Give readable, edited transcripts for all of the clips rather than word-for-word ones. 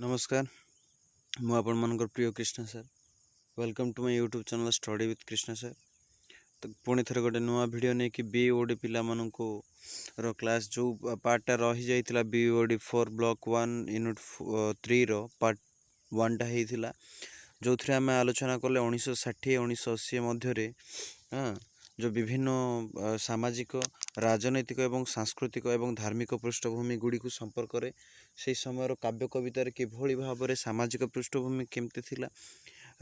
नमस्कार मु आपण मानकर प्रिय Krishna sir welcome to my YouTube channel study with Krishna sir. तो पुणी थर गोटे नुआ वीडियो नहीं कि बीओडी पिला माननको रो क्लास जो पार्टा रही जाइतिला बीओडी 4 ब्लॉक 1 यूनिट 3 रो पार्ट 1 टा हेतिला जो थरे आम आलोचना कले 1960 1980 मध्य हाँ जो विभिन्न सामाजिक राजनैतिक एवं सांस्कृतिक एवं धार्मिक पृष्ठभूमि गुड़ी को संपर्क में से समय काव्य कवितार किभली भाव में सामाजिक पृष्ठभूमि केमती थिला,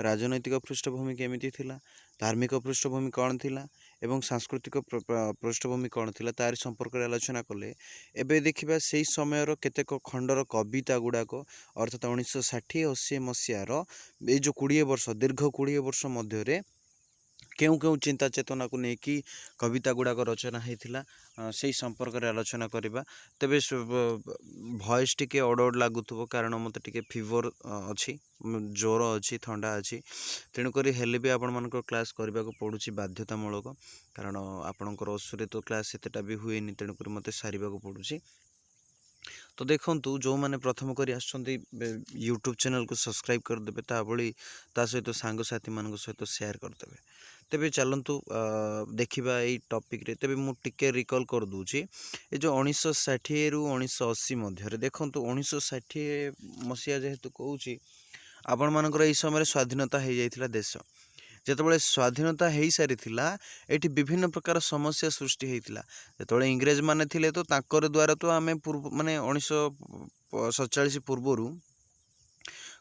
राजनैतिक पृष्ठभूमि केमिति थिला, धार्मिक पृष्ठभूमि कौन थिला एवं सांस्कृतिक पृष्ठभूमि कौन थिला तार संपर्क में आलोचना कले एबे देखिबा सेही समयर केतेक खंडर कविता गुड़ाक अर्थात 1960-80 मसीहार ये जो 20 वर्ष दीर्घ 20 वर्ष मध्य केउ केउ चिंता चेतना को लेकिन कविता गुड़ाक रचना होता से संपर्क में आलोचना करवा। तेबे भॉइस टिके ओड ओड लगुव कारण मत टे फीवर अच्छी ज्वर अच्छी थंडा अच्छी तेणुक हेल्ले भी आपण मान क्लास करने को पड़ू बाध्यतामूलक कारण आपणकर असुरे तो क्लास एतटा भी हुए तेणुक मत सारे पड़ू। तो देखु जो मैंने प्रथम कर यूट्यूब चैनल को सब्सक्राइब करदे ता सहित सांगसाथी मान सहित शेयर करदे। तेबे चलतु देखा यही टॉपिक रे तेबे मु टिके रिकॉल कर दूची ये जो 1960 रु 1980 मध्य देखु 1960 मसीहा जेहेतु कहूँ आपण मानकर यही समय स्वाधीनता हो जाइथिला देश जेतबेले स्वाधीनता हो सारी एटी विभिन्न प्रकार समस्या सृष्टि होता जेतबेले इंग्रेज माने थिले तो ताकर द्वारा तो आम पूर्व माने 1947 पूर्वर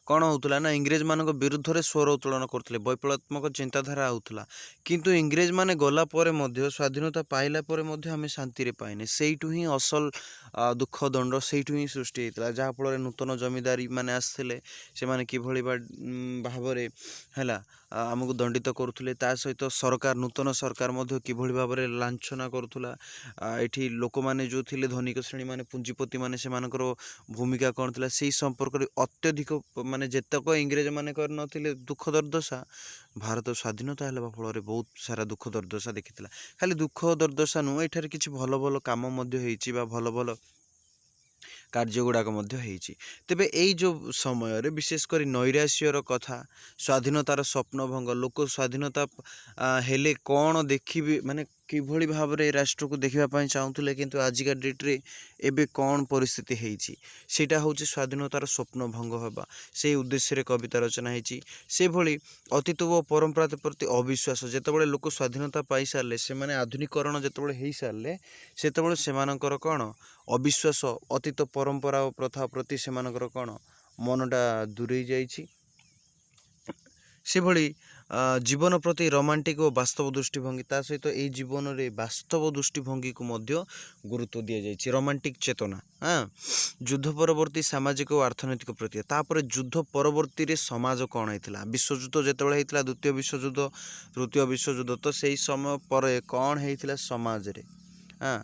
कौन होता ना इंग्रेज मान विरुद्ध में स्वर उत्तोलन करते वैप्लवात्मक चिंताधारा होता किंतु इंग्रेज माने गला पर स्वाधीनता पाइला पर आम शांति पाइने से ही असल दुख दंड से ही सृष्टि होता जहाँफल नूतन जमीदारी माने आसते से माने किभली भाव है आमको दंडित करुले सहित सरकार नूतन सरकार किभली भाव में लांछना करुला ये लोक मैंने जो थे धनिक श्रेणी माने पुंजीपति माने से भूमिका कौन थी से संपर्क में अत्यधिक माने जेतक इंग्रेज माने कर नथिले दुख दुर्दशा भारत स्वाधीनता है फल बहुत सारा दुख दुर्दशा देखी खाली दुख दुर्दशा नुह एठार किसी भल भल काम भल भल कार्य गुड़ाक तेबे यही जो समय विशेषकर नैराश्यर कथा स्वाधीनतार स्वप्न भंग लोक स्वाधीनता हेले कौन देखी माने किभली भाव में राष्ट्र को देखापी चाहूले किंतु आजिका डेट्रे एबे कौन परिस्थिति होती सेटा हूँ स्वाधीनतार स्वप्न भंग होगा से उद्देश्य कविता रचना होती से भली अतीत व परंपरा प्रति अविश्वास जितेबाला लोक स्वाधीनता पाई सारे से माने आधुनिकरण जितेबाला हो सारे से कौन अविश्वास अतीत परंपरा और प्रथा प्रति से कौन मनटा दूरे जाइछि से भली जीवन प्रति रोमांटिक और वास्तव दृष्टिभंगी ता सहित यही जीवन रे वास्तव दृष्टिभंगी को मध्य गुरुत्व दि जाइछि रोमांटिक चेतना। हाँ युद्ध परवर्ती सामाजिक और अर्थनैतिक प्रक्रिया तापर युद्ध परवर्ती रे समाज कौन होता विश्वयुद्ध जितेबाला होता द्वितीय विश्वयुद्ध तृतीय विश्वयुद्ध तो सही समय पर कौन होता समाज रे हाँ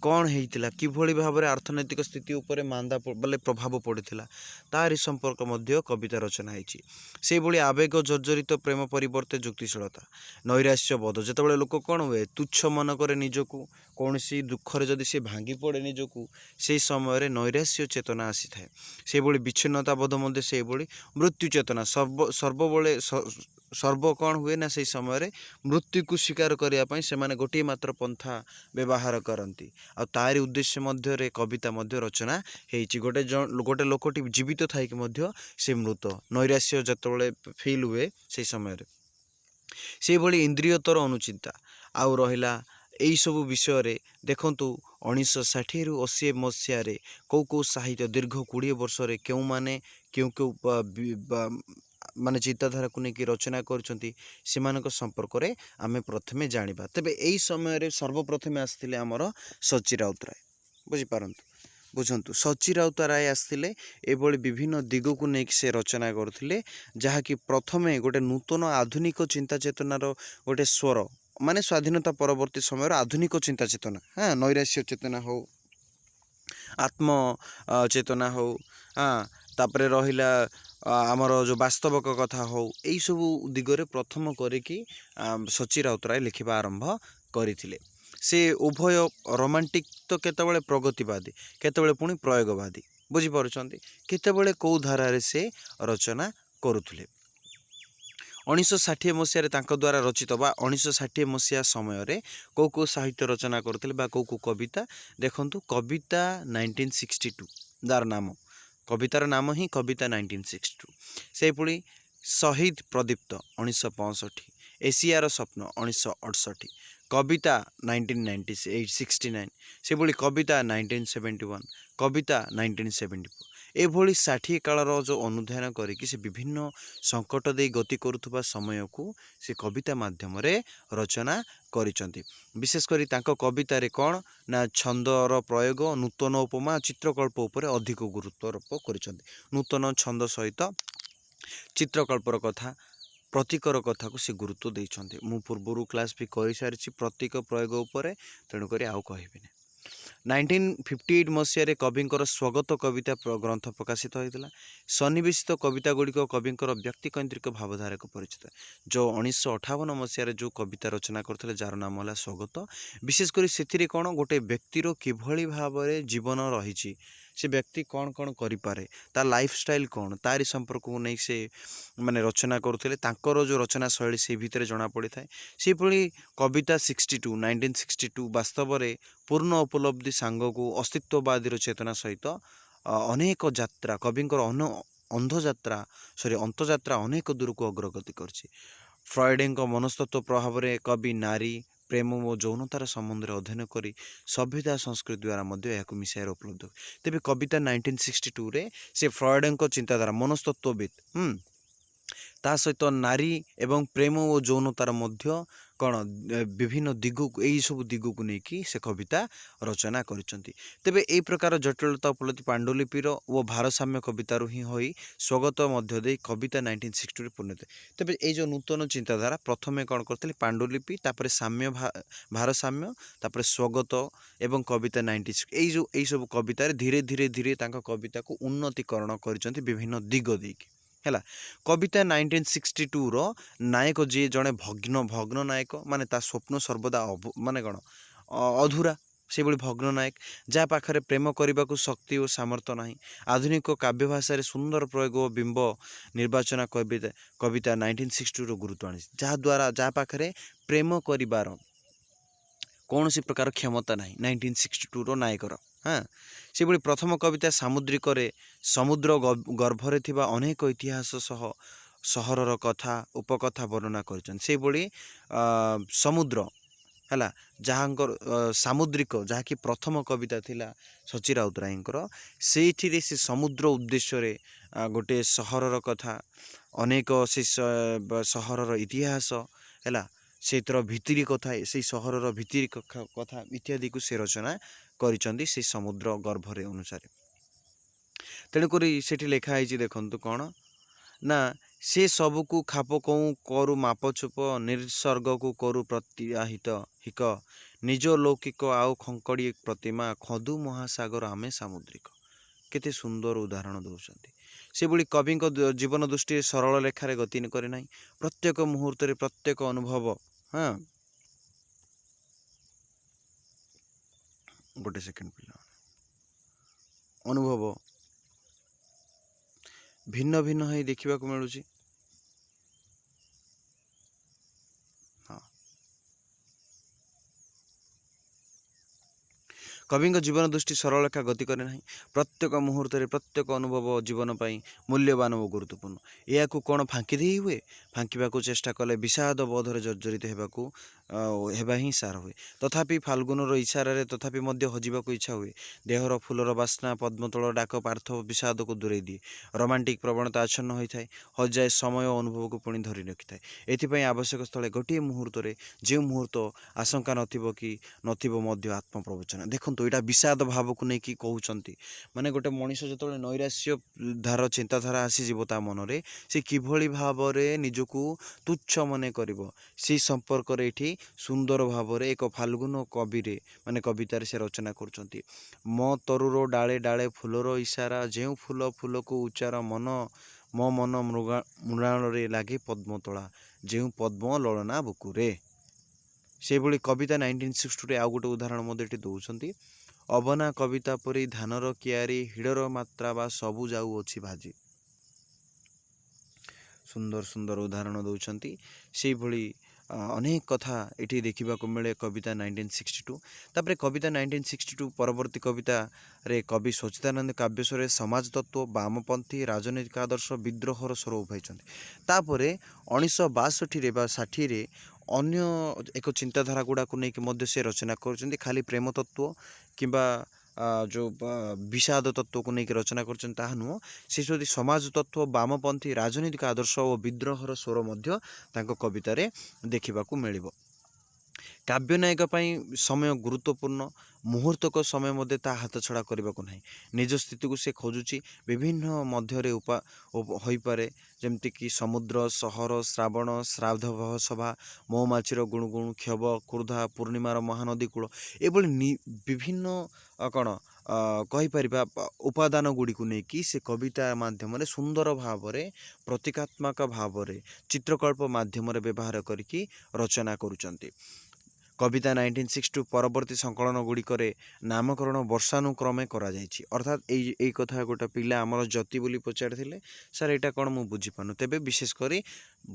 कौन होता किभली भाव में अर्थनैतिक स्थिति उपर मांदा बोले प्रभाव पड़ता तारि संपर्क मध्य कविता रचना होती से भली आवेग जर्जरित प्रेम परिवर्ते युक्तिशीलता नैराश्य बोध जितेबाला लोक कौन हुए तुच्छ मन करे निजको कौन सी दुखरे जदि से भांगी पड़े निजको से समय नैराश्य चेतना आसी थाए से भली विच्छिन्नता बोध मध्य से भली मृत्यु चेतना सर्वबले सर्व कौन हुए ना से समय मृत्यु को स्वीकार करने से माने गोटे मात्र पंथा व्यवहार करती आ तारि उद्देश्य मध्य कविता मध्य रचना होती गोटे लोकटी जीवित थाई से मृत नैराश्य जितेबाला फिल हुए से समय से भली इंद्रियतर अनुचिंता आउ रहिला यही सब विषय देखु 1960 रु 80 मसीह कौ कौ साहित्य दीर्घ 20 वर्ष क्यों माने क्यों माने चिंताधारा को लेकिन रचना करछंती सेमानक संपर्क रे आमे प्रथमे जानिबा। तेबे एही समय रे सर्वप्रथमे आस्थिले हमर सची राउतराय बुझी पारंतु बुझंतु सची राउतराय आस्थिले एभली विभिन्न दिग को लेकिन से रचना करथिले जहाँकि प्रथमे गोटे नूतन आधुनिक चिंता चेतनार गोटे स्वर माने स्वाधीनता परवर्ती समय आधुनिक चिंता चेतना हाँ नैराश्य चेतना हो आत्म चेतना हो हाँ तापरे रहिला आमर जो वास्तविक कथा हो यही सब दिगरे प्रथम करिकी सची राउतराय लिखिबा आरंभ करथिले से उभय रोमांटिक तो केतबेले प्रगतिवादी केतबेले पुणी प्रयोगवादी बुझिपारुଛନ୍ତି केतेबेले कौ धारारे से रचना करुथिले 1960 मसीह तांको द्वारा रचित बा 1960 मसीहा समय कौ साहित्य रचना करथिले बा कौ कविता देखंतु कविता 1962 दार नाम कवितार नाम ही कविता 1962 से पुणी शहीद प्रदीप्त 1965 एशियार स्वप्न 1968 कविता 1969 से भली कविता 1971 कविता 1974 एभली 60 कालर जो अनुधान करिकि से विभिन्न संकट दे गति करुवा समय को से कविता माध्यम रे रचना करिसंती विशेष करी तांको कविता रे कोन ना छंदर प्रयोग नूतन उपमा चित्रकल्प उपरे अधिक गुरुत्वारोप करिसंती नूतन छंद सहित चित्रकल्पर कथा प्रतीकर कथा को से गुरुत्व देइछन्ते मु पूर्वरु क्लास भी करि सारिछि प्रतीक प्रयोग उपरे तेणु करी आउ कहिबिनी 1958 मसीह कविंकर स्वगत कविता ग्रंथ प्रकाशित होता सन्निवेशित कविता गुड़िक कविंकर व्यक्तिकैंद्रिक भावधारा को परिचित जो 1958 मसीह जो कविता रचना करते जार नाम है स्वगत विशेषकर से कौन गोटे व्यक्तिर किभली भाव में जीवन रही से व्यक्ति कौन कौन करें तार लाइफस्टाइल कौन तारी संपर्क को नहीं से माने रचना करुले जो रचना शैली से भितर जना पड़ी था से कविता 1962 वास्तव में पूर्ण उपलब्धि सांग को अस्तित्ववादी चेतना सहित अनेक यात्रा कविंकर अंधयात्रा अंतयात्रा अनेक दूर को अग्रगति कर फ्रॉयडଙ୍କ मनस्तत्व प्रभाव में कवि नारी प्रेम और यौनतार संबंध अध्ययन करी सभ्यता संस्कृति द्वारा मिसाइर उपलब्ध तेज कविता 1962 रे से फ्रॉयडଙ୍କ चिंताधारा मनस्तत्वविद ता सहित नारी एवं प्रेम और यौनतार मध्य कौन विभिन्न दिग यही सब दिग को लेकिन से कविता रचना करिसंती तेबे एई प्रकार जटिलता उपलब्धि पांडुलिपिर और भारसाम्य कवितारू ही होई स्वगत मध्य दे कविता 1960 पूर्णते तेबे ए जो नूतन चिंताधारा प्रथमे कौन करते पांडुलिपि तापर साम्य भारसाम्य तापर स्वगत एवं कविता 1960 यही सब कवितार धीरे धीरे धीरे तांका कविता को उन्नतीकरण करिसंती विभिन्न दिग देकी है कविता 1962 रो नायक जी जड़े भग्न नायक माने ता स्वप्न सर्वदा माने कौन अधूरा से भग्न नायक जहाँ पाखरे प्रेम करने को शक्ति और सामर्थ्य नहीं आधुनिक काव्य भाषा सुंदर प्रयोग और बिंब निर्वाचन कविता 1962 रो गुरुत्व आनी जहाँ द्वारा जहाँ पाखरे प्रेम करिबार कौन सी प्रकार क्षमता नहीं 1962 रो नायकर हाँ से प्रथम कविता सामुद्रिक समुद्र गर्भरे थिबा अनेक इतिहास सह सहरर कथा उपकथा वर्णना कर समुद्र है जहाँ सामुद्रिक जहाँकि प्रथम कविता थिला सची राउतरायଙ୍କର से समुद्र उद्देश्य गोटे सहरर कथा अनेक से सहरर इतिहास है से भितरी कथा से सहरर भितरी कथा इत्यादि को से रचना करिसंती से समुद्र गर्भरे अनुसार तेणुक से लिखाई देखु कौन ना से सबको खाप कौं करु मापचुप निसर्ग को करु प्रत्याहित हिक निज लौकिक आउ खंकड़ी प्रतिमा खदु महासागर आमे सामुद्रिक केते सुंदर उदाहरण दौरान से भली कवि जीवन दृष्टि सरल लेखार गति करना प्रत्येक मुहूर्त प्रत्येक अनुभव हाँ गोटे सेकेंड पिला अनुभव भिन्न भिन्न है देखा मिलूँ हाँ कवि जीवन दृष्टि सरल रेखा गति करे ना प्रत्येक मुहूर्त प्रत्येक अनुभव जीवन पाई मूल्यवान और गुरुत्वपूर्ण यह कौन फांकी दे हुए फांकवा चेष्टा कले विषाद बोधर जर्जरित होगा ही सार हुए तथापि फाल्गुनर इशारे तथापि हजिबा को इच्छा हुए देहर फूलर बास्ना पद्मतल डाक पार्थ विषाद को दूरे दिए रोमांटिक प्रवणता आच्छन्न होता है हजाए समय और अनुभव को पुणी धरी रखि था एथिपाई आवश्यक स्थले गोटे मुहूर्त जो मुहूर्त आशंका नथिबो कि नथिबो मध्य आत्मप्रवचन देखो यहाँ विषाद भाव को लेकिन कहते माने गोटे मनीष जो नैराश्य धार चिंताधारा आसीज ता मनरे से किभली भाव में निजको तुच्छ मन कर संपर्क ये सुंदर भाव में एक फाल्गुन कवि माने कवितार से रचना कर मो तरुर डाले डाले फूलर इशारा जो फूल फूल को उच्चार मन मो मन मृणाल लगे पद्मतला जो पद्म ललना बुकुरे से भली कविता 1962 आउ गोटे उदाहरण मध्य दौरान ଅବନା କବିତା ପରି ଧାନର କିଆରି ହିଡ଼ର ମାତ୍ରା ବା ସବୁ ଯାଉଅଛି ଭାଜି। ସୁନ୍ଦର ସୁନ୍ଦର ଉଦାହରଣ ଦେଉଛନ୍ତି। ସେଇଭଳି ଅନେକ କଥା ଏଠି ଦେଖିବାକୁ ମିଳେ କବିତା 1962। ତାପରେ କବିତା 1962 ପରବର୍ତ୍ତୀ କବିତାରେ କବି ସଚ୍ଚିଦାନନ୍ଦ କାବ୍ୟସ୍ୱରରେ ସମାଜ ତତ୍ତ୍ୱ, ବାମପନ୍ଥୀ ରାଜନୈତିକ ଆଦର୍ଶ, ବିଦ୍ରୋହର ସ୍ୱର ଉଭାଇଛନ୍ତି। ତାପରେ 1962 ବା 60ରେ ଅନ୍ୟ ଏକ ଚିନ୍ତାଧାରା ଗୁଡ଼ାକୁ ନେଇକି ମଧ୍ୟ ସେ ରଚନା କରୁଛନ୍ତି। ଖାଲି ପ୍ରେମ ତତ୍ତ୍ୱ କିମ୍ବା ଯେଉଁ ବିଷାଦ ତତ୍ତ୍ୱକୁ ନେଇକି ରଚନା କରୁଛନ୍ତି ତାହା ନୁହଁ। ସେସବୁ ସମାଜ ତତ୍ତ୍ୱ, ବାମପନ୍ଥୀ ରାଜନୈତିକ ଆଦର୍ଶ ଓ ବିଦ୍ରୋହର ସ୍ୱର ମଧ୍ୟ ତାଙ୍କ କବିତାରେ ଦେଖିବାକୁ ମିଳିବ। କାବ୍ୟ ନାୟକ ପାଇଁ ସମୟ ଗୁରୁତ୍ୱପୂର୍ଣ୍ଣ। ମୁହୂର୍ତ୍ତକ ସମୟ ମଧ୍ୟ ତା ହାତ ଛଡ଼ା କରିବାକୁ ନାହିଁ। ନିଜ ସ୍ଥିତିକୁ ସେ ଖୋଜୁଛି। ବିଭିନ୍ନ ମଧ୍ୟରେ ହୋଇପାରେ, ଯେମିତିକି ସମୁଦ୍ର, ସହର, ଶ୍ରାବଣ, ଶ୍ରାଦ୍ଧ ସଭା, ମହୁମାଛିର ଗୁଣୁଗୁଣୁ, କ୍ଷୋଭ, କ୍ରୋଧା, ପୂର୍ଣ୍ଣିମାର ମହାନଦୀ କୂଳ, ଏଭଳି ବିଭିନ୍ନ କ'ଣ କହିପାରିବା ଉପାଦାନ ଗୁଡ଼ିକୁ ନେଇକି ସେ କବିତା ମାଧ୍ୟମରେ ସୁନ୍ଦର ଭାବରେ, ପ୍ରତୀକାତ୍ମକ ଭାବରେ, ଚିତ୍ରକଳ୍ପ ମାଧ୍ୟମରେ ବ୍ୟବହାର କରିକି ରଚନା କରୁଛନ୍ତି। କବିତା 1962 ପରବର୍ତ୍ତୀ ସଂକଳନ ଗୁଡ଼ିକରେ ନାମକରଣ ବର୍ଷାନୁକ୍ରମେ କରାଯାଇଛି। ଅର୍ଥାତ୍ ଏଇ କଥା ଗୋଟେ ପିଲା ଆମର ଜ୍ୟୋତି ବୋଲି ପଚାରିଥିଲେ, ସାର୍ ଏଇଟା କ'ଣ ମୁଁ ବୁଝିପାରୁନି। ତେବେ ବିଶେଷ କରି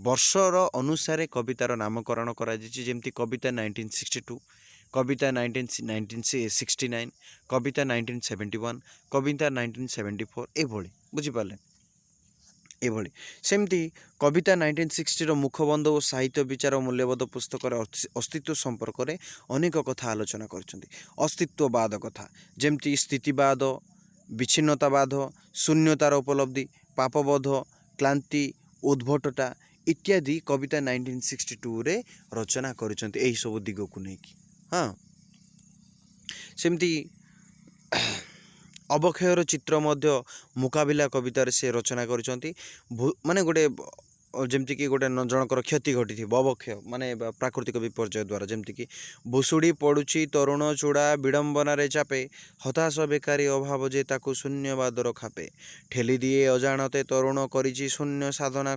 ବର୍ଷର ଅନୁସାରେ କବିତାର ନାମକରଣ କରାଯାଇଛି। ଯେମିତି କବିତା 1962, କବିତା 1969, କବିତା 1971, କବିତା 1974, ଏଭଳି ବୁଝିପାରିଲେ। ଏଭଳି ସେମିତି କବିତା 1960ର ମୁଖବନ୍ଧ ଓ ସାହିତ୍ୟ ବିଚାର ମୂଲ୍ୟବୋଧ ପୁସ୍ତକରେ ଅସ୍ତିତ୍ୱ ସମ୍ପର୍କରେ ଅନେକ କଥା ଆଲୋଚନା କରିଛନ୍ତି। ଅସ୍ତିତ୍ୱବାଦ କଥା, ଯେମିତି ସ୍ଥିତିବାଦ, ବିଚ୍ଛିନ୍ନତାବାଦ, ଶୂନ୍ୟତାର ଉପଲବ୍ଧି, ପାପବୋଧ, କ୍ଳାନ୍ତି, ଉଦ୍ଭଟତା ଇତ୍ୟାଦି କବିତା 1962ରେ ରଚନା କରିଛନ୍ତି ଏହିସବୁ ଦିଗକୁ ନେଇକି। ହଁ, ସେମିତି ଅବକ୍ଷୟର ଚିତ୍ର ମଧ୍ୟ ମୁକାବିଲା କବିତାରେ ସେ ରଚନା କରିଛନ୍ତି। ମାନେ ଗୋଟେ ଯେମିତିକି ଗୋଟେ ଜଣଙ୍କର କ୍ଷତି ଘଟିଥିବ, ଅବକ୍ଷୟ ମାନେ ପ୍ରାକୃତିକ ବିପର୍ଯ୍ୟୟ ଦ୍ୱାରା, ଯେମିତିକି ଭୁଷୁଡ଼ି ପଡ଼ୁଛି ତରୁଣ ଚୂଡ଼ା ବିଡ଼ମ୍ବନାରେ ଚାପେ, ହତାଶ ବେକାରୀ ଅଭାବ ଯେ ତାକୁ ଶୂନ୍ୟବାଦର ଖାପେ, ଠେଲି ଦିଏ ଅଜାଣତେ ତରୁଣ କରିଛି ଶୂନ୍ୟ ସାଧନା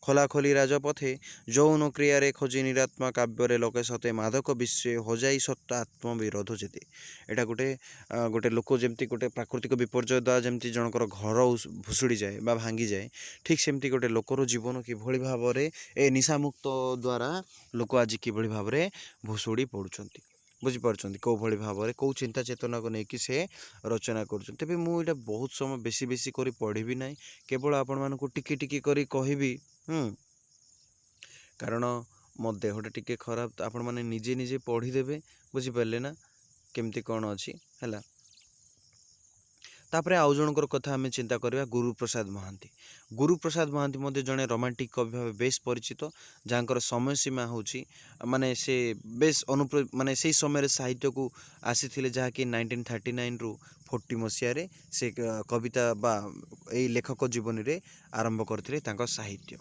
ଖୋଲାଖୋଲି ରାଜପଥେ, ଯୌନ କ୍ରିୟାରେ ଖୋଜି ନିରାତ୍ମା କାବ୍ୟରେ ଲୋକେ ସତେ, ମାଦକ ବିଶ୍ୱେ ହଜାଇ ସତ୍ତା ଆତ୍ମବିରୋଧ ଯେତେ। ଏଇଟା ଗୋଟେ ଲୋକ ଯେମିତି ଗୋଟେ ପ୍ରାକୃତିକ ବିପର୍ଯ୍ୟୟ ଦ୍ୱାରା ଯେମିତି ଜଣଙ୍କର ଘର ଭୁଷୁଡ଼ିଯାଏ ବା ଭାଙ୍ଗିଯାଏ, ଠିକ୍ ସେମିତି ଗୋଟେ ଲୋକର ଜୀବନ କିଭଳି ଭାବରେ ଏ ନିଶାମୁକ୍ତ ଦ୍ୱାରା ଲୋକ ଆଜି କିଭଳି ଭାବରେ ଭୁଷୁଡ଼ି ପଡ଼ୁଛନ୍ତି। ବୁଝିପାରୁଛନ୍ତି କେଉଁଭଳି ଭାବରେ କେଉଁ ଚିନ୍ତା ଚେତନାକୁ ନେଇକି ସେ ରଚନା କରୁଛନ୍ତି। ତେବେ ମୁଁ ଏଇଟା ବହୁତ ସମୟ ବେଶୀ କରି ପଢ଼ିବି ନାହିଁ, କେବଳ ଆପଣମାନଙ୍କୁ ଟିକେ କରି କହିବି। କାରଣ ମୋ ଦେହଟା ଟିକେ ଖରାପ, ଆପଣମାନେ ନିଜେ ପଢ଼ିଦେବେ। ବୁଝିପାରିଲେ ନା କେମିତି କ'ଣ ଅଛି ହେଲା। ତାପରେ ଆଉ ଜଣଙ୍କର କଥା ଆମେ ଚିନ୍ତା କରିବା, ଗୁରୁପ୍ରସାଦ ମହାନ୍ତି। ଗୁରୁପ୍ରସାଦ ମହାନ୍ତି ମଧ୍ୟ ଜଣେ ରୋମାଣ୍ଟିକ୍ କବି ଭାବେ ବେଶ୍ ପରିଚିତ, ଯାହାଙ୍କର ସମୟସୀମା ହେଉଛି ମାନେ ସେ ବେଶ୍ ମାନେ ସେଇ ସମୟରେ ସାହିତ୍ୟକୁ ଆସିଥିଲେ, ଯାହାକି 1939ରୁ 40 ମସିହାରେ ସେ କବିତା ବା ଏଇ ଲେଖକ ଜୀବନୀରେ ଆରମ୍ଭ କରିଥିଲେ ତାଙ୍କ ସାହିତ୍ୟ।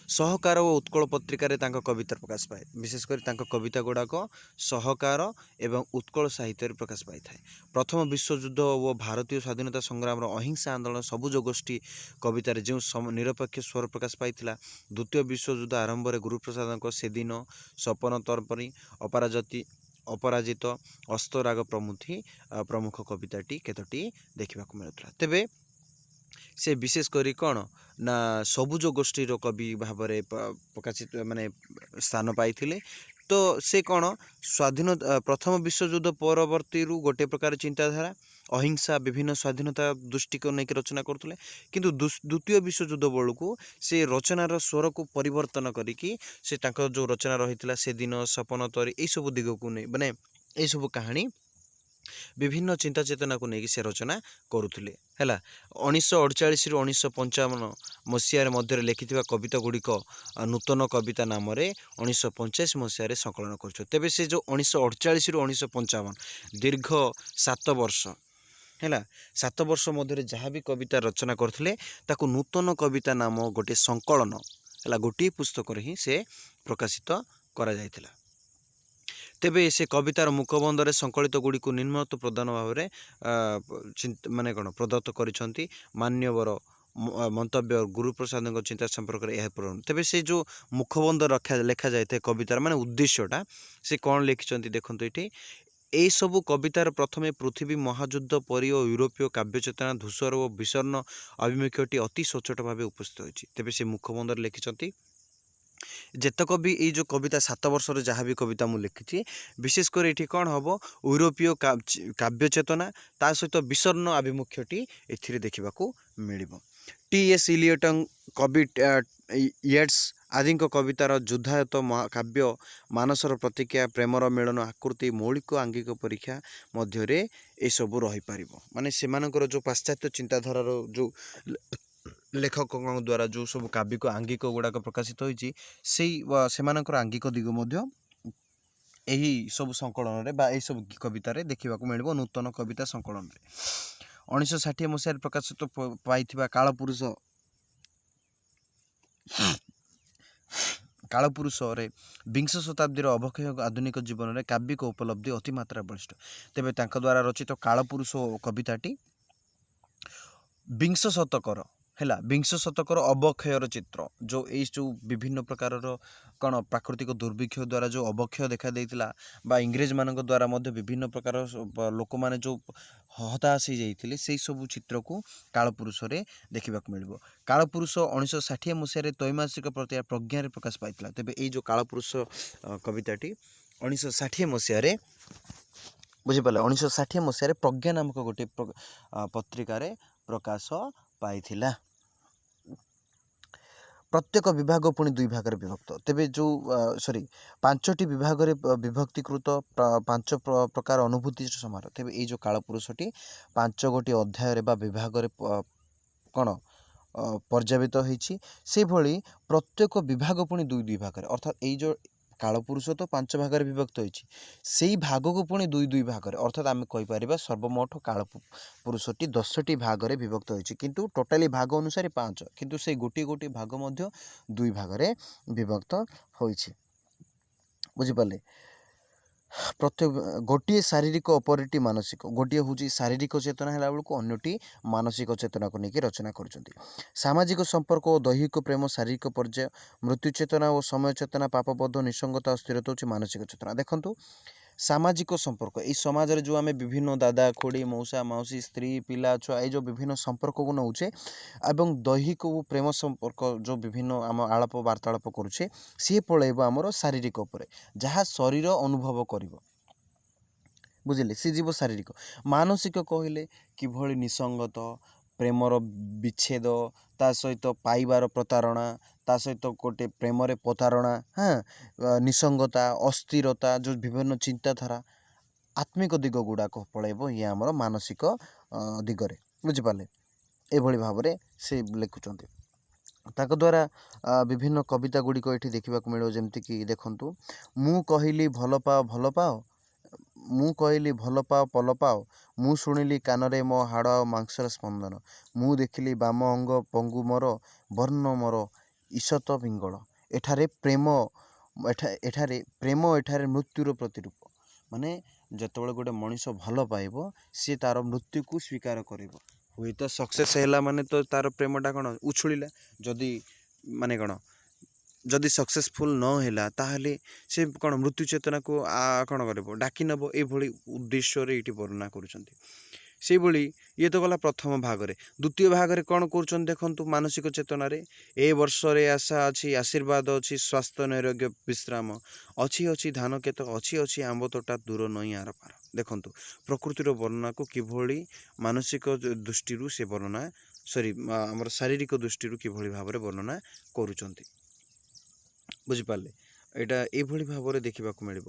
ସହକାର ଓ ଉତ୍କଳ ପତ୍ରିକାରେ ତାଙ୍କ କବିତା ପ୍ରକାଶ ପାଏ। ବିଶେଷ କରି ତାଙ୍କ କବିତା ଗୁଡ଼ାକ ସହକାର ଏବଂ ଉତ୍କଳ ସାହିତ୍ୟରେ ପ୍ରକାଶ ପାଇଥାଏ। ପ୍ରଥମ ବିଶ୍ୱଯୁଦ୍ଧ ଓ ଭାରତୀୟ ସ୍ୱାଧୀନତା ସଂଗ୍ରାମର ଅହିଂସା ଆନ୍ଦୋଳନ ସବୁଜ ଗୋଷ୍ଠୀ କବିତାରେ ଯେଉଁ ନିରପେକ୍ଷ ସ୍ୱର ପ୍ରକାଶ ପାଇଥିଲା। ଦ୍ୱିତୀୟ ବିଶ୍ୱଯୁଦ୍ଧ ଆରମ୍ଭରେ ଗୁରୁପ୍ରସାଦଙ୍କ ସେଦିନ, ସପନ ତର୍ପଣୀ, ଅପରାଜିତ, ଅସ୍ତରାଗ ପ୍ରମୁଖ କବିତାଟି କେତୋଟି ଦେଖିବାକୁ ମିଳୁଥିଲା। ତେବେ ସେ ବିଶେଷ କରି କ'ଣ ନା ସବୁଜ ଗୋଷ୍ଠୀର କବି ଭାବରେ ପ୍ରକାଶିତ ମାନେ ସ୍ଥାନ ପାଇଥିଲେ। ତ ସେ କ'ଣ ପ୍ରଥମ ବିଶ୍ୱଯୁଦ୍ଧ ପରବର୍ତ୍ତୀରୁ ଗୋଟେ ପ୍ରକାର ଚିନ୍ତାଧାରା ଅହିଂସା ବିଭିନ୍ନ ସ୍ୱାଧୀନତା ଦୃଷ୍ଟିକୁ ନେଇକି ରଚନା କରୁଥିଲେ, କିନ୍ତୁ ଦ୍ୱିତୀୟ ବିଶ୍ୱଯୁଦ୍ଧ ବେଳକୁ ସେ ରଚନାର ସ୍ୱରକୁ ପରିବର୍ତ୍ତନ କରିକି ସେ ତାଙ୍କ ଯେଉଁ ରଚନା ରହିଥିଲା ସେଦିନ, ସପନ ତରୀ, ଏଇସବୁ ଦିଗକୁ ନେଇ ମାନେ ଏଇସବୁ କାହାଣୀ ବିଭିନ୍ନ ଚିନ୍ତା ଚେତନାକୁ ନେଇକି ସେ ରଚନା କରୁଥିଲେ ହେଲା। 1948ରୁ 1955 ମସିହାରେ ମଧ୍ୟରେ ଲେଖିଥିବା କବିତା ଗୁଡ଼ିକ ନୂତନ କବିତା ନାମରେ 1985 ମସିହାରେ ସଂକଳନ କରୁଛନ୍ତି। ତେବେ ସେ ଯେଉଁ 1948ରୁ 1955 ଦୀର୍ଘ 7 ବର୍ଷ ହେଲା, 7 ବର୍ଷ ମଧ୍ୟରେ ଯାହା ବି କବିତା ରଚନା କରୁଥିଲେ ତାକୁ ନୂତନ କବିତା ନାମ ଗୋଟିଏ ସଂକଳନ ହେଲା, ଗୋଟିଏ ପୁସ୍ତକରେ ହିଁ ସେ ପ୍ରକାଶିତ କରାଯାଇଥିଲା। ତେବେ ସେ କବିତାର ମୁଖବନ୍ଧରେ ସଂକଳିତ ଗୁଡ଼ିକୁ ନିମ୍ନତ ପ୍ରଦାନ ଭାବରେ ମାନେ କ'ଣ ପ୍ରଦତ୍ତ କରିଛନ୍ତି। ମାନ୍ୟବର ମନ୍ତବ୍ୟ ଗୁରୁପ୍ରସାଦଙ୍କ ଚିନ୍ତା ସମ୍ପର୍କରେ ଏହା ପୂରଣ। ତେବେ ସେ ଯେଉଁ ମୁଖବନ୍ଧ ଲେଖାଯାଇଥାଏ କବିତାର ମାନେ ଉଦ୍ଦେଶ୍ୟଟା, ସେ କ'ଣ ଲେଖିଛନ୍ତି ଦେଖନ୍ତୁ ଏଠି। এই ସବୁ କବିତାର ପ୍ରଥମେ ପୃଥିବୀ ମହାଯୁଦ୍ଧ ପରି ଓ ୟୁରୋପୀୟ କାବ୍ୟଚେତନା ଧୂସର ଓ ବିଷର୍ଣ୍ଣ ଅଭିମୁଖ୍ୟଟି ଅତି ସଚ୍ଚୋଟ ଭାବେ ଉପସ୍ଥିତ ହୋଇଛି। ତେବେ ସେ ମୁଖବନ୍ଧରେ ଲେଖିଛନ୍ତି ଯେତକ ବି ଏଇ ଯେଉଁ କବିତା 7 ବର୍ଷରେ ଯାହା ବି କବିତା ମୁଁ ଲେଖିଛି ବିଶେଷ କରି ଏଠି କ'ଣ ହେବ ୟୁରୋପୀୟ କାବ୍ୟଚେତନା ତା ସହିତ ବିଷର୍ଣ୍ଣ ଆଭିମୁଖ୍ୟଟି ଏଥିରେ ଦେଖିବାକୁ ମିଳିବ। ଟି.ଏସ୍. ଇଲିୟଟଙ୍କ କବି ୟେଟ୍ସ ଆଦିଙ୍କ କବିତାର ଯୁଦ୍ଧାୟତ କାବ୍ୟ ମାନସର ପ୍ରତିକ୍ରିୟା ପ୍ରେମର ମିଳନ ଆକୃତି ମୌଳିକ ଆଙ୍ଗିକ ପରୀକ୍ଷା ମଧ୍ୟରେ ଏସବୁ ରହିପାରିବ। ମାନେ ସେମାନଙ୍କର ଯେଉଁ ପାଶ୍ଚାତ୍ୟ ଚିନ୍ତାଧାରାର ଯେଉଁ ଲେଖକଙ୍କ ଦ୍ୱାରା ଯେଉଁ ସବୁ କାବ୍ୟିକ ଆଙ୍ଗିକ ଗୁଡ଼ାକ ପ୍ରକାଶିତ ହୋଇଛି ସେମାନଙ୍କର ଆଙ୍ଗିକ ଦିଗ ମଧ୍ୟ ଏହି ସବୁ ସଂକଳନରେ ବା ଏହିସବୁ କବିତାରେ ଦେଖିବାକୁ ମିଳିବ। ନୂତନ କବିତା ସଂକଳନରେ 1960 ମସିହାରେ ପ୍ରକାଶିତ ପାଇଥିବା କାଳପୁରୁଷରେ ବିଂଶ ଶତାବ୍ଦୀର ଅବକ୍ଷୟ ଆଧୁନିକ ଜୀବନରେ କାବ୍ୟିକ ଉପଲବ୍ଧି ଅତିମାତ୍ରା ବଳିଷ୍ଠ। ତେବେ ତାଙ୍କ ଦ୍ୱାରା ରଚିତ କାଳପୁରୁଷ କବିତାଟି ବିଂଶ ଶତକର ଅବକ୍ଷୟର ଚିତ୍ର ଯେଉଁ ବିଭିନ୍ନ ପ୍ରକାରର କ'ଣ ପ୍ରାକୃତିକ ଦୁର୍ଭିକ୍ଷ ଦ୍ୱାରା ଯେଉଁ ଅବକ୍ଷୟ ଦେଖା ଦେଇଥିଲା ବା ଇଂରେଜମାନଙ୍କ ଦ୍ୱାରା ମଧ୍ୟ ବିଭିନ୍ନ ପ୍ରକାର ଲୋକମାନେ ଯେଉଁ ହତାଶ ହୋଇଯାଇଥିଲେ ସେଇ ସବୁ ଚିତ୍ରକୁ କାଳପୁରୁଷରେ ଦେଖିବାକୁ ମିଳିବ। କାଳପୁରୁଷ 1960 ମସିହାରେ ତ୍ରୈମାସିକ ପ୍ରଜ୍ଞାରେ ପ୍ରକାଶ ପାଇଥିଲା। ତେବେ ଏଇ ଯେଉଁ କାଳପୁରୁଷ କବିତାଟି 1960 ମସିହାରେ ବୁଝିପାରିଲେ 1960 ମସିହାରେ ପ୍ରଜ୍ଞା ନାମକ ଗୋଟିଏ ପତ୍ରିକାରେ ପ୍ରକାଶ ପାଇଥିଲା। ପ୍ରତ୍ୟେକ ବିଭାଗ ପୁଣି 2 ଭାଗରେ ବିଭକ୍ତ। ତେବେ ଯେଉଁ 5ଟି ବିଭାଗରେ ବିଭକ୍ତିକୃତ 5 ପ୍ରକାର ଅନୁଭୂତିର ସମାରୋହ। ତେବେ ଏଇ ଯେଉଁ କାଳପୁରୁଷଟି 5 ଗୋଟି ଅଧ୍ୟାୟରେ ବା ବିଭାଗରେ କ'ଣ ପର୍ଯ୍ୟାବୃତ ହୋଇଛି। ସେଭଳି ପ୍ରତ୍ୟେକ ବିଭାଗ ପୁଣି 2 ଭାଗରେ ଅର୍ଥାତ୍ ଏଇ ଯେଉଁ କାଳପୁରୁଷ ତ 5 ଭାଗରେ ବିଭକ୍ତ ହୋଇଛି ସେଇ ଭାଗକୁ ପୁଣି 2 ଭାଗରେ ଅର୍ଥାତ୍ ଆମେ କହିପାରିବା ସର୍ବମୋଟ କାଳପୁରୁଷଟି 10ଟି ଭାଗରେ ବିଭକ୍ତ ହୋଇଛି। କିନ୍ତୁ ଟୋଟାଲି ଭାଗ ଅନୁସାରେ 5 କିନ୍ତୁ ସେଇ ଗୋଟିଏ ଭାଗ ମଧ୍ୟ 2 ଭାଗରେ ବିଭକ୍ତ ହୋଇଛି। ବୁଝିପାରିଲେ ପ୍ରତ୍ୟେକ ଗୋଟିଏ ଶାରୀରିକ ଅପରଟି ମାନସିକ ଗୋଟିଏ ହେଉଛି ଶାରୀରିକ ଚେତନା ହେଲା ବେଳକୁ ଅନ୍ୟଟି ମାନସିକ ଚେତନାକୁ ନେଇକି ରଚନା କରୁଛନ୍ତି। ସାମାଜିକ ସମ୍ପର୍କ ଓ ଦୈହିକ ପ୍ରେମ ଶାରୀରିକ ପର୍ଯ୍ୟାୟ ମୃତ୍ୟୁ ଚେତନା ଓ ସମୟ ଚେତନା ପାପବୋଧ ନିସଙ୍ଗତା ଓ ସ୍ଥିରତା ହେଉଛି ମାନସିକ ଚେତନା। ଦେଖନ୍ତୁ ସାମାଜିକ ସମ୍ପର୍କ ଏଇ ସମାଜରେ ଯେଉଁ ଆମେ ବିଭିନ୍ନ ଦାଦା ଖୁଡ଼ି ମଉସା ମାଉସୀ ସ୍ତ୍ରୀ ପିଲା ଛୁଆ ଏଇ ଯେଉଁ ବିଭିନ୍ନ ସମ୍ପର୍କକୁ ନେଉଛେ ଏବଂ ଦୈହିକ ଓ ପ୍ରେମ ସମ୍ପର୍କ ଯେଉଁ ବିଭିନ୍ନ ଆମ ଆଳାପ ବାର୍ତ୍ତାଳାପ କରୁଛେ ସିଏ ପଳେଇବ ଆମର ଶାରୀରିକ ଉପରେ ଯାହା ଶରୀର ଅନୁଭବ କରିବ। ବୁଝିଲେ ସିଏ ଯିବ ଶାରୀରିକ। ମାନସିକ କହିଲେ କିଭଳି ନିସଙ୍ଗତ ପ୍ରେମର ବିଚ୍ଛେଦ ତା ସହିତ ପାଇବାର ପ୍ରତାରଣା ତା ସହିତ ଗୋଟେ ପ୍ରେମରେ ପ୍ରତାରଣା ନିସଙ୍ଗତା ଅସ୍ଥିରତା ଯେଉଁ ବିଭିନ୍ନ ଚିନ୍ତାଧାରା ଆତ୍ମିକ ଦିଗ ଗୁଡ଼ାକ ପଳେଇବ ଇଏ ଆମର ମାନସିକ ଦିଗରେ। ବୁଝିପାରିଲେ ଏଭଳି ଭାବରେ ସେ ଲେଖୁଛନ୍ତି। ତାଙ୍କ ଦ୍ୱାରା ବିଭିନ୍ନ କବିତା ଗୁଡ଼ିକ ଏଠି ଦେଖିବାକୁ ମିଳିବ। ଯେମିତିକି ଦେଖନ୍ତୁ ମୁଁ କହିଲି ଭଲ ପାଅ ମୁଁ କହିଲି ଭଲ ପାଅ ପଲ ପାଅ ମୁଁ ଶୁଣିଲି କାନରେ ମୋ ହାଡ଼ ଆଉ ମାଂସର ସ୍ପନ୍ଦନ ମୁଁ ଦେଖିଲି ବାମ ଅଙ୍ଗ ପଙ୍ଗୁ ମୋର ବର୍ଣ୍ଣ ମୋର ଈଷତ ପିଙ୍ଗଳ। ଏଠାରେ ପ୍ରେମ ଏଠାରେ ମୃତ୍ୟୁର ପ୍ରତିରୂପ। ମାନେ ଯେତେବେଳେ ଗୋଟେ ମଣିଷ ଭଲ ପାଇବ ସିଏ ତାର ମୃତ୍ୟୁକୁ ସ୍ୱୀକାର କରିବ। ହୁଏତ ସକ୍ସେସ୍ ହେଲା ମାନେ ତ ତାର ପ୍ରେମଟା କ'ଣ ଉଛୁଳିଲା ଯଦି ସକ୍ସେସଫୁଲ୍ ନ ହେଲା ତାହେଲେ ସେ କ'ଣ ମୃତ୍ୟୁ ଚେତନାକୁ କ'ଣ କରିବ ଡାକି ନେବ। ଏଇଭଳି ଉଦ୍ଦେଶ୍ୟରେ ଏଇଠି ବର୍ଣ୍ଣନା କରୁଛନ୍ତି। ସେଇଭଳି ଇଏ ତ ଗଲା ପ୍ରଥମ ଭାଗରେ। ଦ୍ୱିତୀୟ ଭାଗରେ କ'ଣ କରୁଛନ୍ତି ଦେଖନ୍ତୁ ମାନସିକ ଚେତନାରେ ଏ ବର୍ଷରେ ଆଶା ଅଛି ଆଶୀର୍ବାଦ ଅଛି ସ୍ୱାସ୍ଥ୍ୟ ନୈରୋଗ୍ୟ ବିଶ୍ରାମ ଅଛି ଧାନ କେତେ ଅଛି ଆମ୍ବ ତୋଟା ଦୂର ନଈ ଆର ପାର। ଦେଖନ୍ତୁ ପ୍ରକୃତିର ବର୍ଣ୍ଣନାକୁ କିଭଳି ମାନସିକ ଦୃଷ୍ଟିରୁ ସେ ବର୍ଣ୍ଣନା ଆମର ଶାରୀରିକ ଦୃଷ୍ଟିରୁ କିଭଳି ଭାବରେ ବର୍ଣ୍ଣନା କରୁଛନ୍ତି। ବୁଝିପାରିଲେ ଏଇଟା ଏଇଭଳି ଭାବରେ ଦେଖିବାକୁ ମିଳିବ।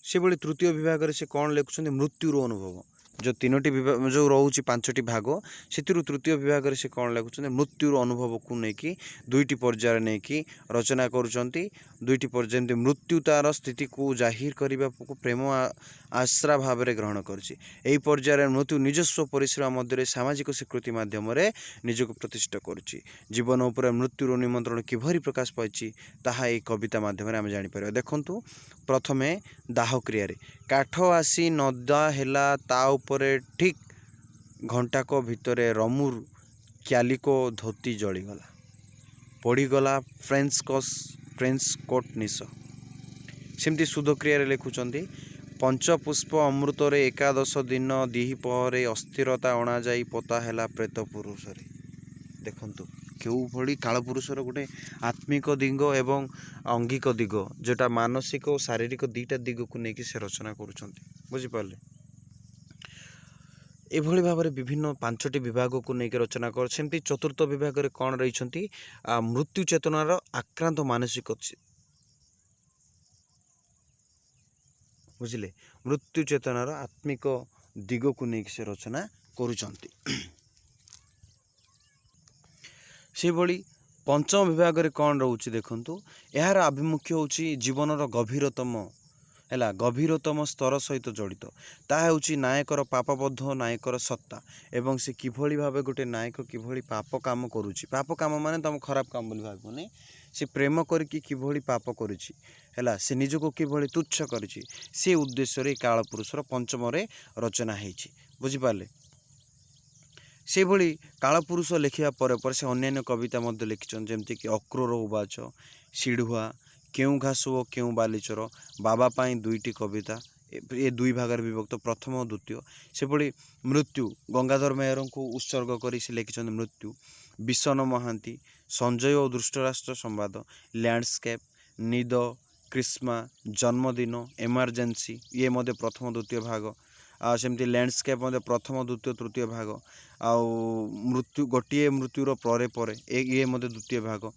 ସେଭଳି ତୃତୀୟ ବିଭାଗରେ ସେ କ'ଣ ଲେଖୁଛନ୍ତି ମୃତ୍ୟୁର ଅନୁଭବ। ଯେଉଁ 3ଟି ବିଭାଗ ଯେଉଁ ରହୁଛି 5ଟି ଭାଗ ସେଥିରୁ ତୃତୀୟ ବିଭାଗରେ ସେ କ'ଣ ଲେଖୁଛନ୍ତି ମୃତ୍ୟୁର ଅନୁଭବକୁ ନେଇକି 2ଟି ପର୍ଯ୍ୟାୟରେ ନେଇକି ରଚନା କରୁଛନ୍ତି। 2ଟି ପର୍ଯ୍ୟାୟ ଯେମିତି ମୃତ୍ୟୁ ତାର ସ୍ଥିତିକୁ ଜାହିର କରିବାକୁ ପ୍ରେମ ଆଶ୍ରା ଭାବରେ ଗ୍ରହଣ କରୁଛି। ଏହି ପର୍ଯ୍ୟାୟରେ ମୃତ୍ୟୁ ନିଜସ୍ୱ ପରିଶ୍ରମ ମଧ୍ୟରେ ସାମାଜିକ ସ୍ୱୀକୃତି ମାଧ୍ୟମରେ ନିଜକୁ ପ୍ରତିଷ୍ଠା କରୁଛି। ଜୀବନ ଉପରେ ମୃତ୍ୟୁର ନିମନ୍ତ୍ରଣ କିଭଳି ପ୍ରକାଶ ପାଇଛି ତାହା ଏହି କବିତା ମାଧ୍ୟମରେ ଆମେ ଜାଣିପାରିବା। ଦେଖନ୍ତୁ ପ୍ରଥମେ ଦାହ କ୍ରିୟାରେ କାଠ ଆସି ନଦା ହେଲା ତା ଉପରେ ଠିକ୍ ଘଣ୍ଟାକ ଭିତରେ ରମୁର କ୍ୟାଲିକୋ ଧୋତି ଜଳିଗଲା ପଡ଼ିଗଲା ଫ୍ରେଞ୍ଚ କୋଟ୍ ନିଶ। ସେମିତି ସୁଧ କ୍ରିୟାରେ ଲେଖୁଛନ୍ତି पंचपुष्प अमृतरे एकादश दिन द्विपहरे अस्थिरता अणाई पोता है प्रेत पुरुष देखु केउ भली कालपुरुषर गोटे आत्मिक दिग एवं अंगिक दिग जोटा मानसिक और शारीरिक दुईटा दिग को लेकिन से रचना करुँचे एभली भाव में विभिन्न पांचटी विभाग को लेकिन रचना कर सेमती चतुर्थ विभाग में कौन रही मृत्यु चेतनार आक्रांत मानसिक बुझिले मृत्यु चेतनार आत्मिक दिग को लेकिन से रचना करुँच से भली पंचम विभाग में कौन रोचे देखु यार आभिमुख्य हूँ जीवनर गभीरतम है गभीरतम स्तर सहित जड़ित ताहा हूँ नायकर पापबद्ध नायकर सत्ता एवं से किभली भाव गोटे नायक किभली पाप काम करुच्ची पाप काम माने तुम खराब काम बोली भावनी से प्रेम करके किभली पाप करुच्ची है से निजको किभली तुच्छ करिछि से उद्देश्य कालपुरुषर पंचम रचना होइछि बुझिपारे से भली कालपुरुष लिखा पर से अन्य कविता मध्य लिखिछन जेमति कि अक्रूर उवाच सिढ़ुआ केउ घास ओ केउ बालीचर बाबा पाई दुईटी कविता ये दुई भागर विभक्त प्रथम और द्वितीय से भली मृत्यु गंगाधर मेहर को उत्सर्ग कर से लिखिछन मृत्यु विशन महांती संजय और धृष्टराष्ट्र संवाद लैंडस्केप निद क्रिस्मा जन्मदिन एमरजेंसी ये मध्य प्रथम द्वितीय भाग सेमती लैंडस्केप मध्य प्रथम द्वितीय तृतीय भाग आउ मृत्यु गोटे मृत्युर परे परे ये मध्य द्वितीय भाग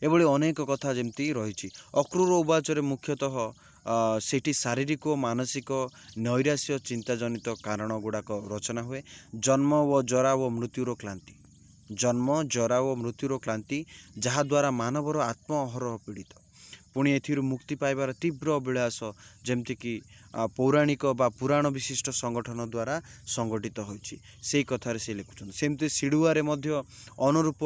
एभली अनेक कथा जमती रही अक्रूर उवाचरे मुख्यतः सेठी शारीरिक और मानसिक नैराश्य चिंताजनित कारण गुड़ाक रचना हुए जन्म व जरा व मृत्युर क्लांति जन्म जरा व मृत्युर क्लांति जहाद्वारा मानवर आत्म अहरह पीड़ित पुणी एथिरु मुक्ति पाइबार तीव्र अभिलाष जमतीक पौराणिक बा पुराण विशिष्ट संगठन द्वारा संगठित होइछि सेई कथार से लिखुछन सेमती सिडुआरे मध्य अनुरूप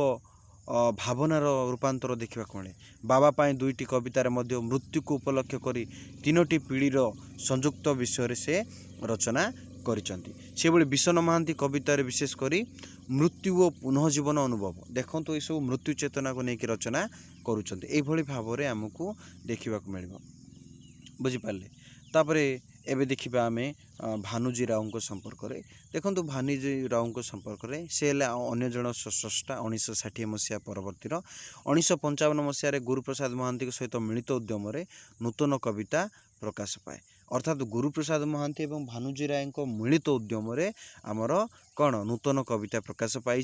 भावनार रूपांतर देखा मिले बाबा पाई दुईटी कवितार मध्य मृत्यु को उपलक्ष्य करी तीनोटी पीढ़ीर संयुक्त विषय से रचना करिसंती से भली विशन महांती कवितार विशेष करी मृत्यु और पुनःजीवन अनुभव देखो ये सब मृत्यु चेतना को लेकिन रचना करुँच यही भाव में आमको देखा मिल बुझिपारे तापर एबे देखिबा आमे भानुजी राव संपर्क में देखो भानुजी राव संपर्क में से अन्य जन स्रष्टा 1960 मसीहा परवर्ती 1955 मसीह गुरुप्रसाद महांती सहित मिलित उद्यम नूतन कविता प्रकाश पाए अर्थात गुरुप्रसाद महांती और भानुजी राय मिलित उद्यम आमर कौन नूतन कविता प्रकाश पाई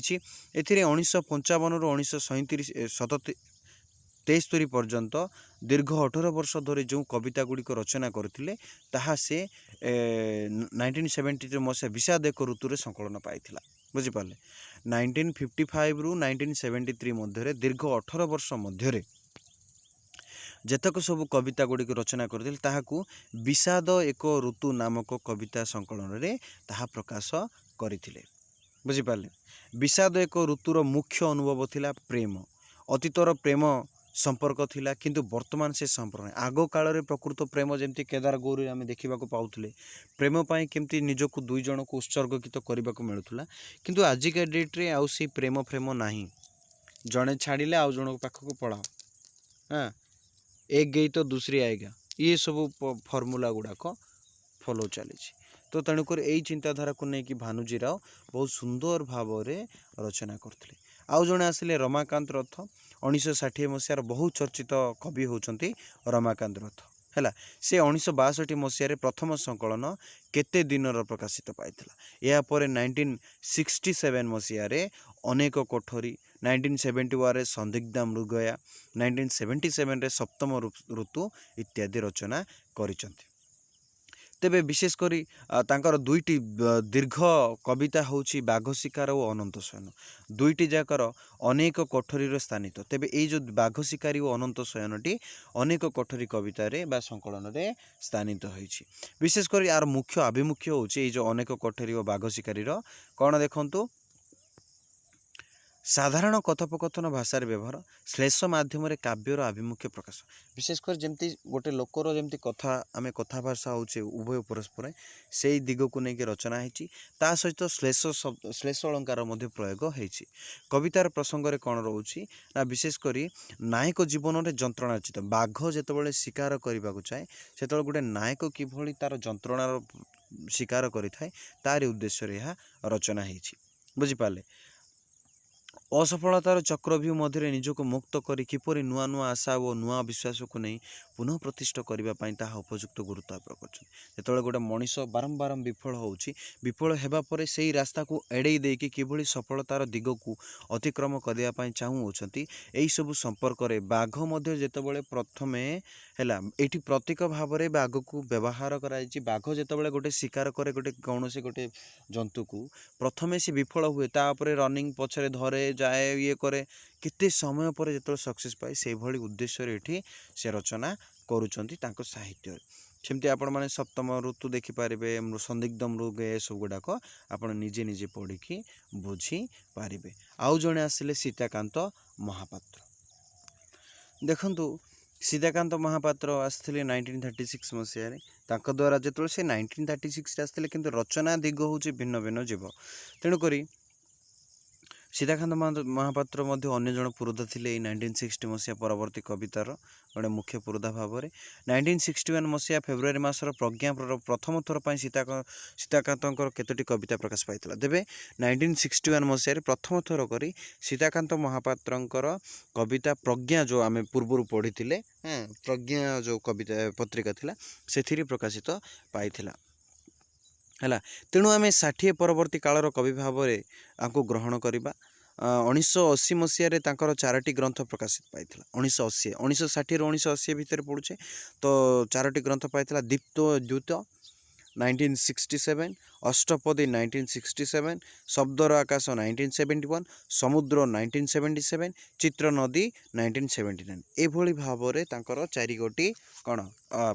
एथिरे 1955 रु 1973 पर्यंत दीर्घ 18 वर्ष धरी जो कविता गुड़िक रचना करथिले ताहा से 1973 मसीहा विषाद एक ऋतु संकलन पाई बुझिपारे 1955 रु 1973 मध्य दीर्घ 18 वर्ष मध्य जेतक सब कविता गुड़िक रचना करथिले ताहाकू विषाद एक ऋतु नामक कविता संकलन रे ताहा प्रकाश करथिले बुझिपारे विषाद एक ऋतुर मुख्य अनुभव थिला प्रेम अतीतर प्रेम संपर्क थिला किंतु वर्तमान से संपर्क आग काल रे प्रकृत प्रेम जमती केदार गौरी आम देखा पाउले प्रेम पाई केमती निजको दुई जन को उत्सर्गित करने को मिलूला किंतु आजिका डेट्रे आउ से प्रेम प्रेम नाही जड़े छाड़िले आउ जन पाखक पढ़ाओ हाँ एक गई तो दूसरी आएगा ये सब फर्मूला गुड़ाक फॉलो चली तो तेणुक यही चिंताधारा को लेकिन भानुजी राव बहुत सुंदर भाव में रचना करते आउ जड़े आसिले रमाकांत रथ 1960 मसीहार बहु चर्चित कवि होउछंती रमाकांत रथ है से 1962 मसीह प्रथम संकलन केते दिनर प्रकाशित पाइथिला या पर 1967 मसीह अनेक कोठरी 1971 संदिग्धा मृगया 1977 सप्तम ऋतु इत्यादि रचना करिसंती तेबे विशेष करी तांकर दुईटी दीर्घ कविता होउछि बाघ शिकार और अनंत शयन दुईटी जाकर अनेक कोठरी स्थानित तेबे ये जो बाघ शिकारी और अनंत शयनटी अनेक कोठरी कवितार बा संकलन रे स्थानित होइछि विशेष करी यार मुख्य आभिमुख्य होउछि ये जो अनेक कोठरी और बाघ शिकारी कौन देखंतु साधारण कथोपकथन भाषार व्यवहार श्लेष माध्यम काव्यर आभिमुख्य प्रकाश विशेषकर जमती गोटे लोकर जमती कथा आम कथा भाषा होचे उभय परस्पर से दिग को लेकिन रचना होती सहित श्लेष श्लेष अलंकार प्रयोग होती कवितार प्रसंग कौन रोचे ना विशेषकर नायक जीवन में जंत्रणा चित बाघ जिते शिकार करने को चाहे से गोटे नायक किभली तार जंत्रणार शिकार करें तार उद्देश्य यह रचना होती बुझिपारे असफलतार चक्रव्यूह मध्य निजक मुक्त करी किपरि नुआ नुआ आशा और नुआ विश्वास को नहीं पुनः प्रतिष्ठा करने ताहा उपयुक्त गुरुत्व आरोप कर गोटे मनीष बारंबार विफल होउछि विफल हेबा परे सेही रास्ता को एड़े देकी किभली सफलतार दिग को अतिक्रम करने चाहूँगी यही सब संपर्क में बाघ मध्य जेतेबेले प्रथमे हैला एठी प्रतीक भाव में बाघ को व्यवहार कराई बाघ जेतेबेले गोटे शिकार करे गोटे कौन से गोटे जंतु को प्रथमे से विफल हुए तापर रनिंग पछरे धरे जाए ये करे किते समय पर जो सक्सेस पाए से भली उद्देश्य ये से रचना करुँच साहित्य सेमती आपण मैंने सप्तम ऋतु देखिपारे संदिग्ध मृग ए सब गुड़ाक आपण निजे निजे पढ़ी बुझी पारे आउ जड़े आसिले सीताकांत महापात्र देखंतु सीताकांत महापात्र आसते 1936 मसीह द्वारा जो से 1936 आसते कि रचना दिग हूँ भिन्न भिन्न जीव तेणुक सीताकांत महापात्र अन्य जन पुरोधा थे 1960 मसीहा परवर्ती कवितार गोटे मुख्य पुरोधा भाव में 1961 मसीहा फेब्रुआरी मासर प्रज्ञा प्रथम थर पर सीताकांत केतोटी कविता प्रकाश पाई तेबे 1961 मसीह प्रथम थर कर सीताकांत महापात्र कविता प्रज्ञा जो आम पूर्व पढ़ी प्रज्ञा जो कविता पत्रिका थिला से प्रकाशित पाई है तेणु आम 60 परवर्ती कालर कवि भाव में आपको ग्रहण करवा 1980 मसीह चारोटी ग्रंथ प्रकाशित पाई 1980 1960 1980 भितर पड़ुचे तो चारोटी ग्रंथ पाई दीप्त द्यूत 1967 अष्टपदी 1967 शब्दर आकाश 1971 समुद्र 1977 चित्र नदी 1979 एभली भाव में चारि गोटी कौन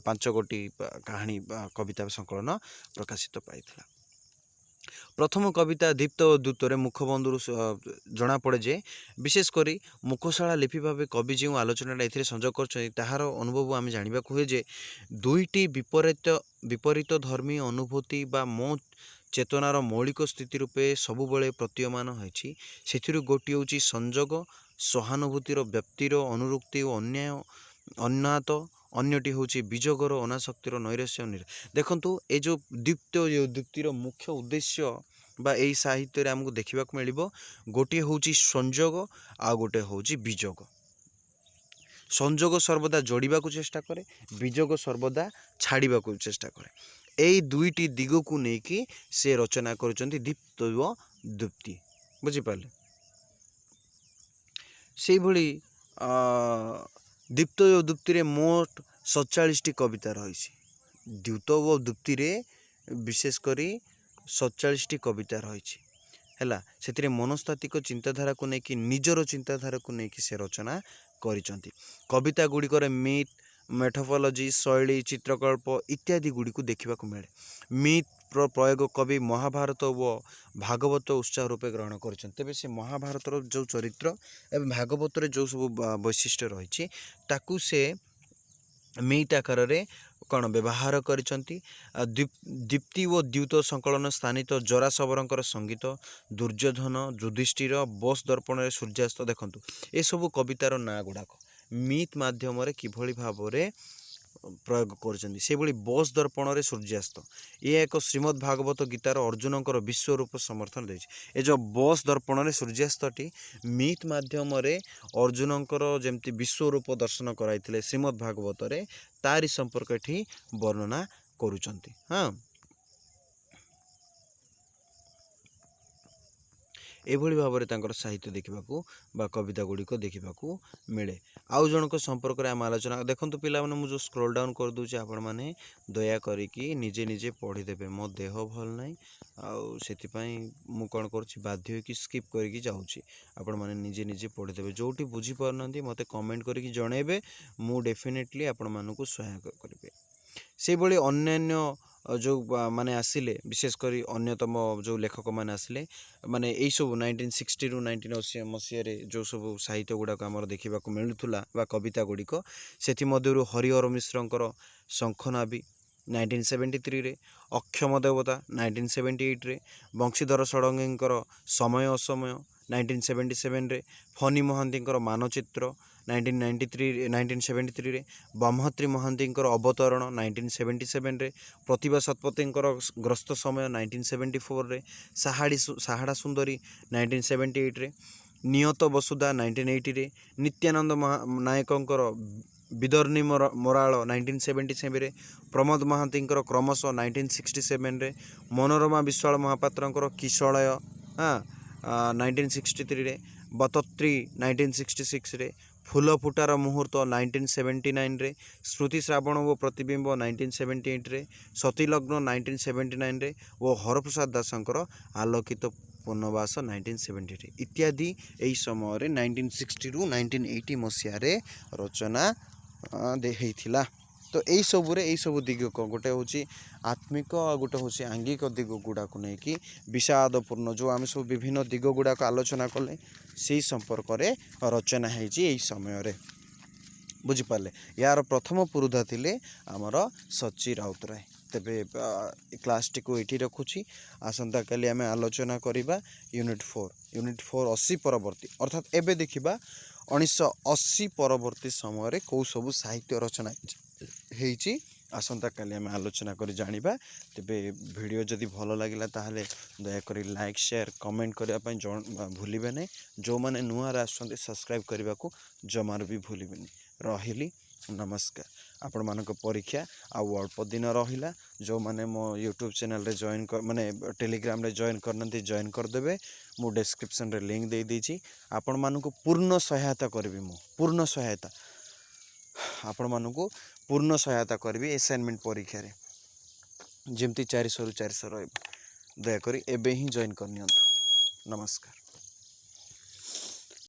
5 गोटी कहानी कविता संकलन प्रकाशित पाई प्रथम कविता दीप्त दूतर मुखबंधु जना पड़े जे विशेषकर मुखशाला लिपि भाव कवि जो आलोचना ए संजोग कर अनुभव आम जानवा हुए जे दुईटी विपरीत धर्मी अनुभूति बा मो चेतनार मौलिक स्थिति रूपे सबुबले प्रतीयमान होती से गोटे हूँ संजोग सहानुभूतिर व्याप्तिर अनुरुक्ति और अन्याय अन्नात अन्यटी हूँ बीजगर अनाशक्तिर नैराश्य देखंतु ये जो दीप्तिर मुख्य उद्देश्य बा यही साहित्य आमको देखा मिल गोटे हूँ संजोग आ गोटे हूँ बीजोग संजोग सर्वदा जोड़ा को चेष्टा करे बीजोग सर्वदा छाड़ा को चेष्टा करे यही दुईटी दिग को लेकिन से रचना कर दीप्त व दीप्ति बुझिपारे से भली दीप्त व दीप्ति मोट 47 कविता रही द्यूत व दीप्ति विशेषकर 47 कविता रही है से मनस्तात्विक चिंताधारा को लेकिन निजर चिंताधारा को लेकिन से रचना करिसेंती कविता गुड़िकर मिथ मेथोपोलॉजी शैली चित्रकल्प इत्यादि गुड़ी को देखा मिले मिथ प्रयोग कवि महाभारत व भागवत उत्साह रूपे ग्रहण कर तेज से महाभारतर जो चरित्र एवं भागवतर जो सब वैशिष्ट्य रही ताकू से मिथ आकार कौन व्यवहार करिसेंती दीप्ति व द्यूत संकलन स्थानित जरा सबरंकर संगीत दुर्योधन युधिष्ठिर बस दर्पण सूर्यास्त देखंतु ए सब कवितार ना गुड़ाक मिथ माध्यम किभली भाव में प्रयोग कर से बस दर्पण रे सूर्यास्त ये एक श्रीमद् भागवत गीतार अर्जुनकर विश्व रूप समर्थन दे जो बस दर्पण रे सूर्यास्तटी मिथ माध्यम अर्जुनकर जमती विश्व रूप दर्शन कराई श्रीमद् भागवत रे तारी संपर्क एठी वर्णना करुचंती हाँ एभली भाव में साहित्य देखा कविता गुड़िक देखा मिले आउ जनक संपर्क में आम आलोचना देखो पिला मुझे स्क्रोल डाउन कर दूचे आपण मैंने दया करिकी निजे निजे पढ़ीदेवे मो देह भल ना आउ कौन कर बाध्य कि स्किप करके जाऊँगी आपण मैंने निजे निजे पढ़ीदेवे जोटी बुझीपार मत कमेंट करके जनइबे मु डेफिनेटली आपण मानक सहायक करेंगे से अन्यान्य जो माने आसिले विशेषकर अन्यतम जो लेखक मैंने आसिले माने यही सब 1960 रु 1980 मसीह जो सब साहित्य गुड़ाक आमर देखा मिलूला बा कविता गुड़िक से हरिहर मिश्रंकर शंखनाभी 1973 रे, अक्षम देवता 1978 रे, बंशीधर षडंगींकर समय असमय 1977 रे, फनी महांतींकर मानचित्र 1973 रे, ब्रह्मत्री महांतींकर अवतरण 1977 रे, प्रतिभा शतपथींकर ग्रस्त समय 1974 रे, साहाड़ा सुंदरी 1978 रे, नियत वसुधा 1980 रे, नित्यानंद नायकंकर विदर्णी मोराल 1977 रे, प्रमोद महांतींकर क्रमश 1967 रे, मनोरमा विश्वाल महापात्रंकर किशलय 1963 रे, बतत्री 1966 रे, फूल फुटार मुहूर्त 1979 रे, श्रुति श्रावण व प्रतिबिंब 1978 रे, सतीलग्न 1979 रे और हरप्रसाद दासंकर आलोकित पुनर्वास 1970 इत्यादि यही समय 1960 रु 1980 मसीह रचना देहिथिला। तो यही सब दिग को गोटे हूँ आत्मिक और गोटे हूँ आंगिक दिग गुड़ा को लेकिन विषादपूर्ण जो आम सब विभिन्न दिग गुड़ाक आलोचना कले से संपर्क में रचना यही समय बुझिपारे। यार प्रथम पुरुधा थिले आमर सची राउतराय। तेबे क्लास टी को ये रखुची आसंता काली आम आलोचना करवा यूनिट 4 80 परवर्ती अर्थात एबे देखिबा 1980 परवर्ती समय कौ सब साहित्य रचना होईची आसंता काली आम आलोचना कर जानिबा। तेबे वीडियो जदि भल लगिला ताहले दयाकोरी लाइक शेयर कमेंट करने भूलिबे नहीं। जो माने नुआ आसुछन्ते सब्सक्राइब करने को जमार भी भूलिबेनी। रहिली नमस्कार। आपण मानक परीक्षा आउ अल्प दिन रहिला जो माने मो यूट्यूब चैनल रे जॉइन कर माने टेलीग्राम रे जॉइन करनती जॉइन करदेवे। मु डिस्क्रिप्शन रे लिंक दे दीची। आपण मानक पूर्ण सहायता करबी मु पूर्ण सहायता आपण मानक पूर्ण सहायता करबी असाइनमेंट परीक्षा रे जेमती 400 रु 400 रहइबो। दया करी एबे ही जॉइन करनियंतु। नमस्कार।